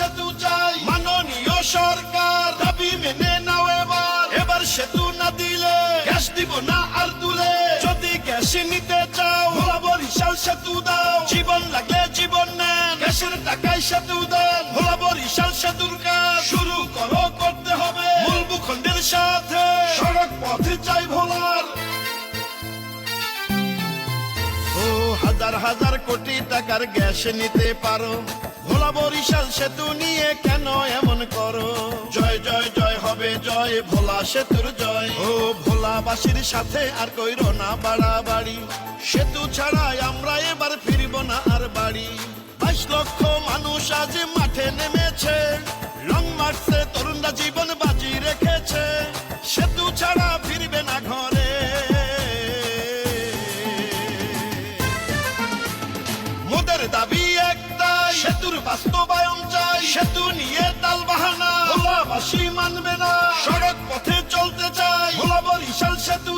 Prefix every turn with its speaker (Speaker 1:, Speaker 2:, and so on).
Speaker 1: সেতু চাই, মাননীয় সরকার দাবি মেনে নাও এবার সেতু না দিলে গ্যাস দিব না আর তুলে, যদি গ্যাস নিতে চাও ভোলা বরিশাল সেতু দাও, জীবন লাগলে জীবন নেন গ্যাসের টাকায় সেতু দেন, ভোলা বরিশাল সেতুর কাজ শুরু করতে হবে মূল ভূখণ্ডের সাথে, সড়ক পথে চাই ভোলার। ও হাজার হাজার কোটি টাকার গ্যাস নিতে পারো, ভোলা বরিশাল সেতু নিয়ে কেন এমন করো? জয় জয় জয় হবে জয়, ভোলা সেতুর জয়। ও ভোলাবাসীর সাথে আর কইরো না বাড়াবাড়ি, সেতু ছাড়াই আমরা এবার ফিরব না আর বাড়ি। 22 লক্ষ মানুষ আজ মাঠে নেমেছে, লং মার্চে তরুণরা জীবন বাজি রেখেছে, সেতু ছাড়া ফিরবে না ঘরে। মোদের দাবি একটাই, সেতুর বাস্তবায়ন চাই, সেতু নিয়ে তাল বাহানা ভোলাবাসী মানবে না, সড়ক পথে চলতে চাই, ভোলা বরিশাল সেতু